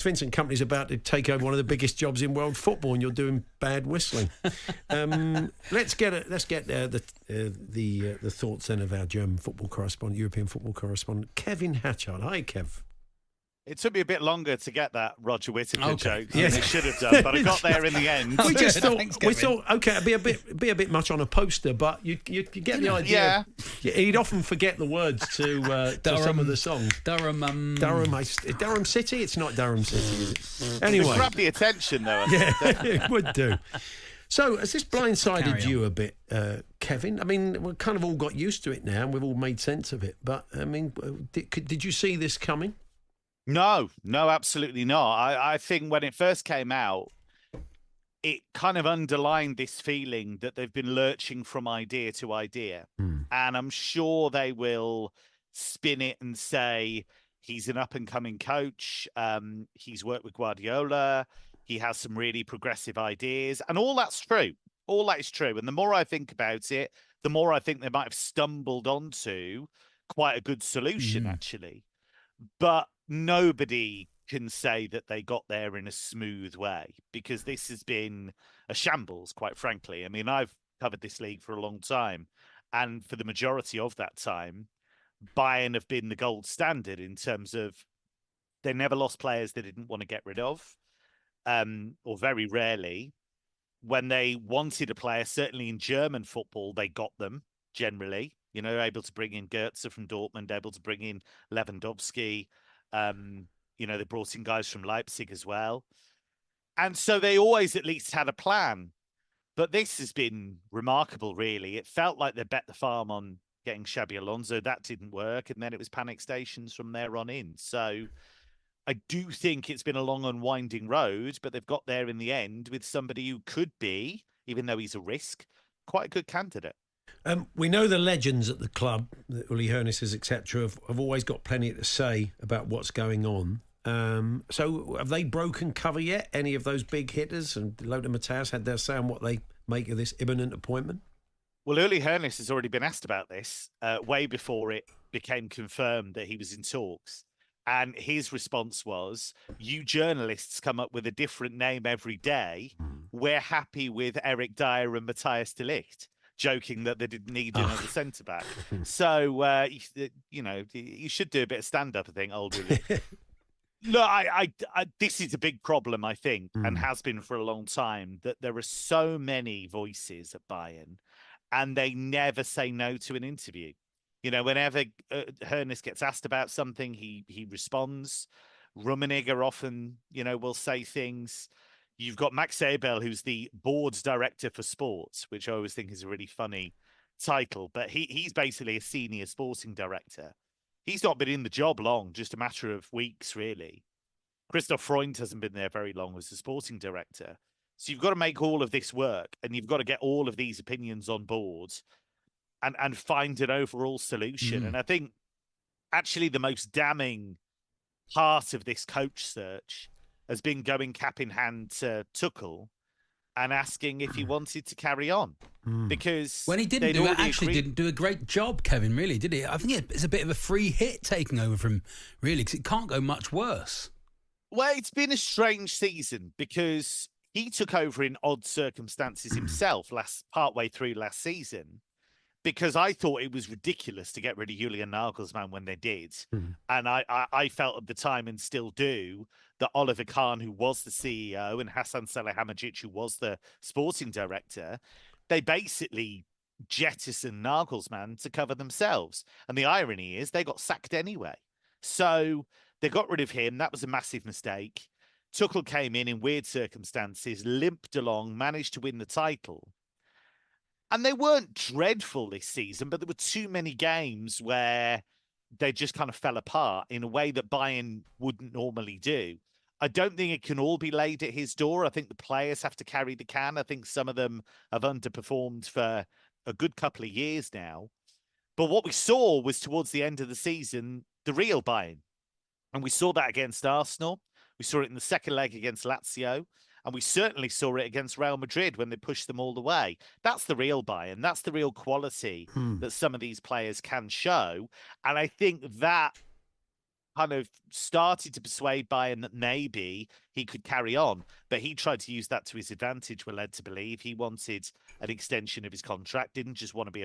Vincent Kompany's about to take over one of the biggest jobs in world football, and you're doing bad whistling. Let's get the thoughts then of our German football correspondent, European football correspondent, Kevin Hatchard. Hi, Kev. It took me a bit longer to get that Roger Whittaker joke than it should have done, but I got there in the end. We just thought, okay, it'd be a bit much on a poster, but you get the idea. Yeah. He'd often forget the words to some of the songs. Durham City? It's not Durham City, is it? Anyway. Grab the attention, though. Yeah, it would do. So, has this blindsided you a bit, Kevin? I mean, we've kind of all got used to it now, and we've all made sense of it. But, I mean, did you see this coming? No, absolutely not. I think when it first came out, it kind of underlined this feeling that they've been lurching from idea to idea. And I'm sure they will spin it and say he's an up-and-coming coach. He's worked with Guardiola. He has some really progressive ideas. And all that's true. All that is true. And the more I think about it, the more I think they might have stumbled onto quite a good solution, actually. But nobody can say that they got there in a smooth way, because this has been a shambles, quite frankly. I mean, I've covered this league for a long time, and for the majority of that time, Bayern have been the gold standard in terms of they never lost players they didn't want to get rid of, or very rarely. When they wanted a player, certainly in German football, they got them generally. You know, able to bring in Goetze from Dortmund, able to bring in Lewandowski. You know, they brought in guys from Leipzig as well. And so they always at least had a plan. But this has been remarkable, really. It felt like they bet the farm on getting Xabi Alonso. That didn't work. And then it was panic stations from there on in. So I do think it's been a long and winding road, but they've got there in the end with somebody who could be, even though he's a risk, quite a good candidate. We know the legends at the club, the Uli Hoeneß's, etc., have always got plenty to say about what's going on. So have they broken cover yet? Any of those big hitters? And Lothar Matthäus had their say on what they make of this imminent appointment? Well, Uli Hoeneß has already been asked about this way before it became confirmed that he was in talks. And his response was, you journalists come up with a different name every day. We're happy with Eric Dyer and Matthias de Ligt. Joking that they didn't need another centre-back. So, you know, you should do a bit of stand-up, I think, old Willie. Look, I this is a big problem, I think, and has been for a long time, that there are so many voices at Bayern, and they never say no to an interview. You know, whenever Hoeneß gets asked about something, he responds. Rummenigge often, you know, will say things. You've got Max Ebel, who's the board's director for sports, which I always think is a really funny title. But he's basically a senior sporting director. He's not been in the job long, just a matter of weeks, really. Christoph Freund hasn't been there very long as the sporting director. So you've got to make all of this work, and you've got to get all of these opinions on board and find an overall solution. And I think actually the most damning part of this coach search has been going cap in hand to Tuchel and asking if he wanted to carry on. Because when he didn't do a great job, Kevin, really, did he? I think it's a bit of a free hit taking over from, really, because it can't go much worse. Well, it's been a strange season because he took over in odd circumstances himself partway through last season. Because I thought it was ridiculous to get rid of Julian Nagelsmann when they did. And I felt at the time, and still do, that Oliver Kahn, who was the CEO, and Hasan Salihamidzic, who was the sporting director, they basically jettisoned Nagelsmann to cover themselves. And the irony is they got sacked anyway. So they got rid of him. That was a massive mistake. Tuchel came in weird circumstances, limped along, managed to win the title. And they weren't dreadful this season, but there were too many games where they just kind of fell apart in a way that Bayern wouldn't normally do. I don't think it can all be laid at his door. I think the players have to carry the can. I think some of them have underperformed for a good couple of years now. But what we saw was towards the end of the season, the real Bayern. And we saw that against Arsenal. We saw it in the second leg against Lazio. And we certainly saw it against Real Madrid when they pushed them all the way. That's the real Bayern. That's the real quality that some of these players can show. And I think that kind of started to persuade Bayern that maybe he could carry on, but he tried to use that to his advantage. We're led to believe he wanted an extension of his contract, didn't just want to be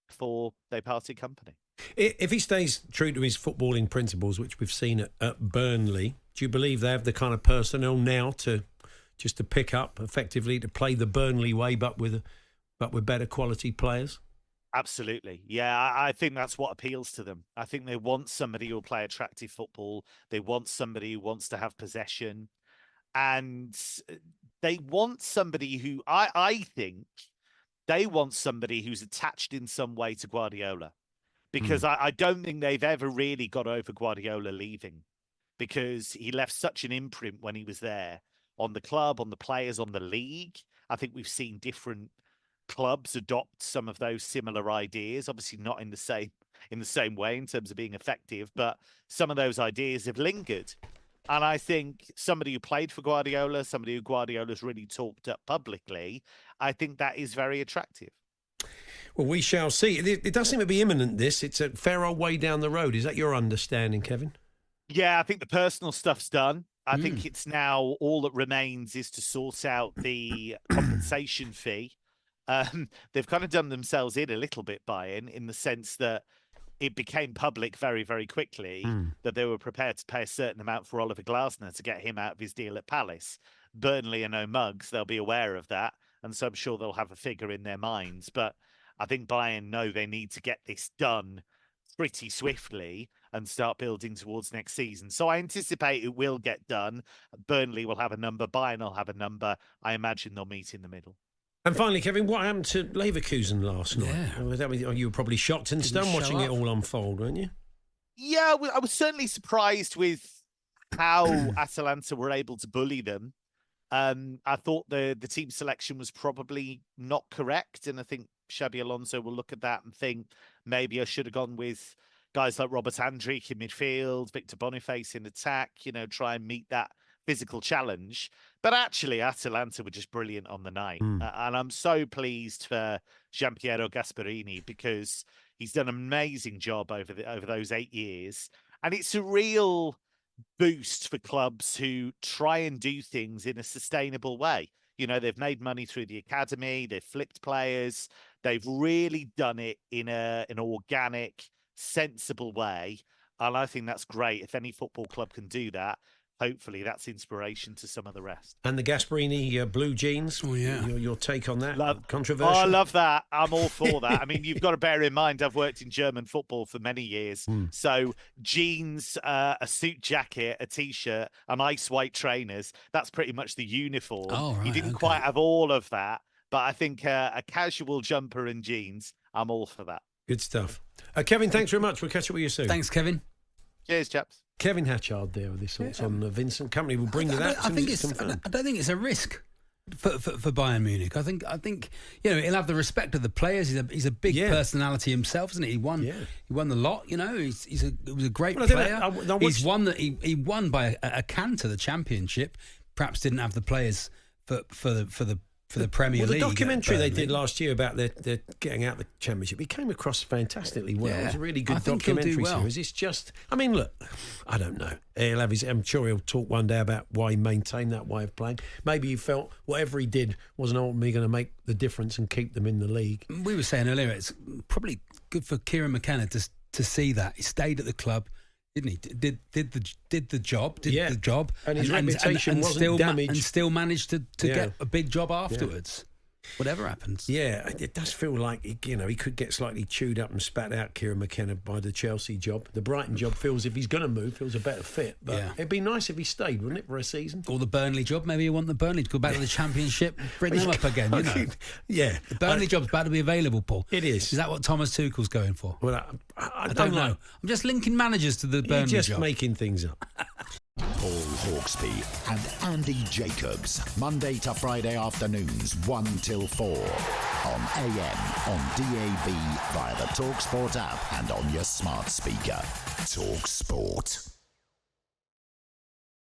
before they parted company. If he stays true to his footballing principles, which we've seen at Burnley, do you believe they have the kind of personnel now to pick up effectively, to play the Burnley way, but with better quality players? Absolutely. Yeah, I think that's what appeals to them. I think they want somebody who will play attractive football. They want somebody who wants to have possession. And they want somebody who, I think, they want somebody who's attached in some way to Guardiola. Because I don't think they've ever really got over Guardiola leaving. Because he left such an imprint when he was there on the club, on the players, on the league. I think we've seen different clubs adopt some of those similar ideas, obviously not in the same way in terms of being effective, but some of those ideas have lingered. And I think somebody who played for Guardiola, somebody who Guardiola's really talked up publicly, I think that is very attractive. Well, we shall see. It does seem to be imminent, this. It's a fair old way down the road. Is that your understanding, Kevin? Yeah, I think the personal stuff's done. I think it's now all that remains is to sort out the compensation fee. They've kind of done themselves in a little bit, Bayern, in the sense that it became public very, very quickly that they were prepared to pay a certain amount for Oliver Glasner to get him out of his deal at Palace. Burnley are no mugs. They'll be aware of that. And so I'm sure they'll have a figure in their minds. But I think Bayern know they need to get this done pretty swiftly and start building towards next season. So I anticipate it will get done. Burnley will have a number. Bayern will have a number. I imagine they'll meet in the middle. And finally, Kevin, what happened to Leverkusen last night? Yeah. You were probably shocked and stunned watching it all unfold, weren't you? Yeah, I was certainly surprised with how Atalanta were able to bully them. I thought the team selection was probably not correct, and I think Xabi Alonso will look at that and think maybe I should have gone with guys like Robert Andrich in midfield, Victor Boniface in attack, try and meet that physical challenge. But actually, Atalanta were just brilliant on the night. And I'm so pleased for Gianpiero Gasperini because he's done an amazing job over those 8 years. And it's a real boost for clubs who try and do things in a sustainable way. They've made money through the academy. They've flipped players. They've really done it in an organic, sensible way. And I think that's great. If any football club can do that, hopefully that's inspiration to some of the rest. And the Gasperini blue jeans. Oh, yeah. Your take on that? Controversial? Oh, I love that. I'm all for that. I mean, you've got to bear in mind, I've worked in German football for many years. So jeans, a suit jacket, a T-shirt, and ice white trainers, that's pretty much the uniform. Oh, right, you didn't quite have all of that. But I think a casual jumper and jeans, I'm all for that. Good stuff. Kevin, thanks very much. We'll catch up with you soon. Thanks, Kevin. Cheers, chaps. Kevin Hatchard there with his thoughts on Vincent Kompany. We'll bring you that. I don't think it's a risk for Bayern Munich. I think he'll have the respect of the players. He's a big personality himself, isn't he? He won the lot. He was a great player. He's won he won by a canter the championship. Perhaps didn't have the players for the Premier League. The documentary they did last year about their getting out the Championship, it came across fantastically well. It was a really good documentary series. It's just, look, I don't know. I'm sure he'll talk one day about why he maintained that way of playing. Maybe he felt whatever he did wasn't ultimately going to make the difference and keep them in the league. We were saying earlier, it's probably good for Kieran McKenna to see that. He stayed at the club, didn't he? Did the job, and his reputation wasn't damaged, and still managed to get a big job afterwards. Whatever happens. Yeah, it does feel like he could get slightly chewed up and spat out, Kieran McKenna, by the Chelsea job. The Brighton job feels, if he's going to move, feels a better fit. But it'd be nice if he stayed, wouldn't it, for a season? Or the Burnley job. Maybe you want the Burnley to go back to the Championship, bring them up again. Yeah, the Burnley job's about to be available, Paul. It is. Is that what Thomas Tuchel's going for? Well, I don't know. I'm just linking managers to the Burnley job. Just making things up. Paul Hawksbee and Andy Jacobs, Monday to Friday afternoons 1 till 4 on AM, on DAB, via the talkSPORT app and on your smart speaker. talkSPORT.